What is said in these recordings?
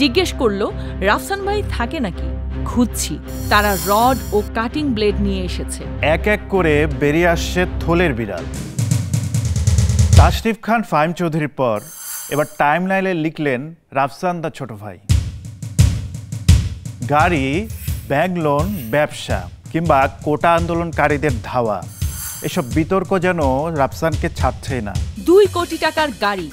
জিজ্ঞেস করল, রাফসান ভাই থাকে নাকি? খুঁজছি। তারা রড ও কাটিং ব্লেড নিয়ে এসেছে। এক এক করে বেরিয়ে আসছে থলের বিড়াল। তাশরিফ খান ফাহিম চৌধুরীর পর এবার টাইমলাইনে লিখলেন রাফসান দা ছোট ভাই। গাড়ি, ব্যাংক লোন, ব্যবসা কিংবা কোটা আন্দোলনকারীদের ধাওয়া, এসব বিতর্ক যেন রাফসানকে ছাড়ছেই না। 2 কোটি টাকার গাড়ি,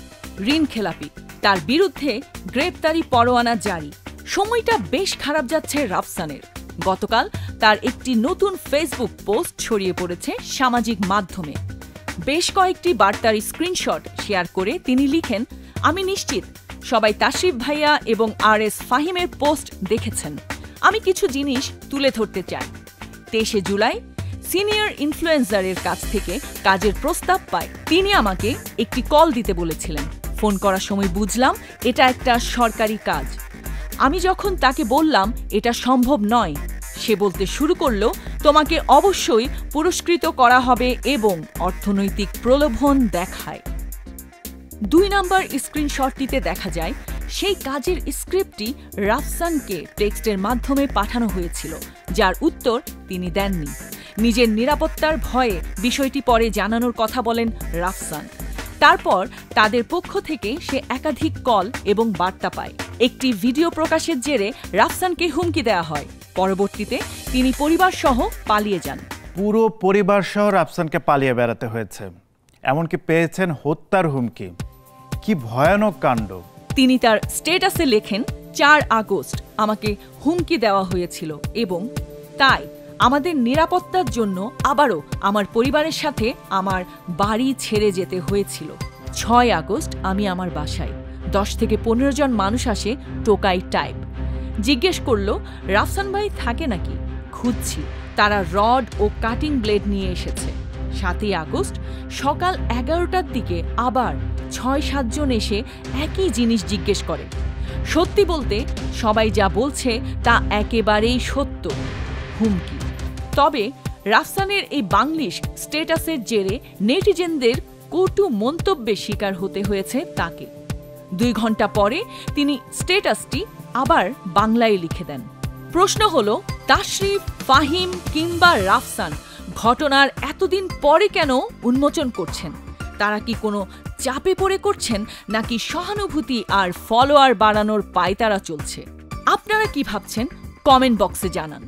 ঋণ খেলাপি, তার বিরুদ্ধে গ্রেপ্তারি পরোয়ানা জারি। সময়টা বেশ খারাপ যাচ্ছে রাফসানের। গতকাল তার একটি নতুন ফেসবুক পোস্ট ছড়িয়ে পড়েছে সামাজিক মাধ্যমে। বেশ কয়েকটি বার্তার স্ক্রিনশট শেয়ার করে তিনি লিখেন, আমি নিশ্চিত সবাই তাশরিফ ভাইয়া এবং RS ফাহিমের পোস্ট দেখেছেন। আমি কিছু জিনিস তুলে ধরতে চাই। 23 জুলাই সিনিয়র ইনফ্লুয়েন্সারের কাছ থেকে কাজের প্রস্তাব পায়। তিনি আমাকে একটি কল দিতে বলেছিলেন। ফোন করার সময় বুঝলাম এটা একটা সরকারি কাজ। আমি যখন তাকে বললাম এটা সম্ভব নয়, সে বলতে শুরু করল, তোমাকে অবশ্যই পুরস্কৃত করা হবে এবং অর্থনৈতিক প্রলোভন দেখায়। 2 নম্বর স্ক্রিনশটটিতে দেখা যায় সেই কাজের স্ক্রিপ্টটি রাফসানকে টেক্সটের মাধ্যমে পাঠানো হয়েছিল, যার উত্তর তিনি দেননি। নিজের নিরাপত্তার ভয়ে বিষয়টি পরে জানানোর কথা বলেন রাফসান। তারপর তাদের পক্ষ থেকে সে একাধিক কল এবং বার্তা পায়। একটি ভিডিও প্রকাশের জেরে রাফসানকে হুমকি দেওয়া হয়। পরবর্তীতে তিনি পরিবার সহ পালিয়ে যান। পুরো পরিবার সহ রাফসানকে পালিয়ে বেড়াতে হয়েছে, এমনকি পেয়েছেন হত্যার হুমকি। কি ভয়ানক কাণ্ড! তিনি তার স্ট্যাটাসে লেখেন, 4 আগস্ট আমাকে হুমকি দেওয়া হয়েছিল এবং তাই আমাদের নিরাপত্তার জন্য আবারও আমার পরিবারের সাথে আমার বাড়ি ছেড়ে যেতে হয়েছিল। 6 আগস্ট আমি আমার বাসায় 10 থেকে 15 জন মানুষ আসে, টোকাই টাইপ। জিজ্ঞেস করল, রাফসান ভাই থাকে নাকি? খুঁজছি। তারা রড ও কাটিং ব্লেড নিয়ে এসেছে। 7 আগস্ট সকাল 11টার দিকে আবার 6-7 জন এসে একই জিনিস জিজ্ঞেস করে। সত্যি বলতে সবাই যা বলছে তা একেবারেই সত্য, হুমকি। তবে রাফসানের এই বাংলিশ স্ট্যাটাসের জেরে নেটিজেনদের কটু মন্তব্যের শিকার হতে হয়েছে তাকে। 2 ঘন্টা পরে তিনি স্ট্যাটাসটি আবার বাংলায় লিখে দেন। প্রশ্ন হলো, তাশরিফ, ফাহিম কিংবা রাফসান ঘটনার এতদিন পরে কেন উন্মোচন করছেন? তারা কি কোনো চাপে পড়ে করছেন, নাকি সহানুভূতি আর ফলোয়ার বাড়ানোর পায়তারা চলছে? আপনারা কি ভাবছেন? কমেন্ট বক্সে জানান।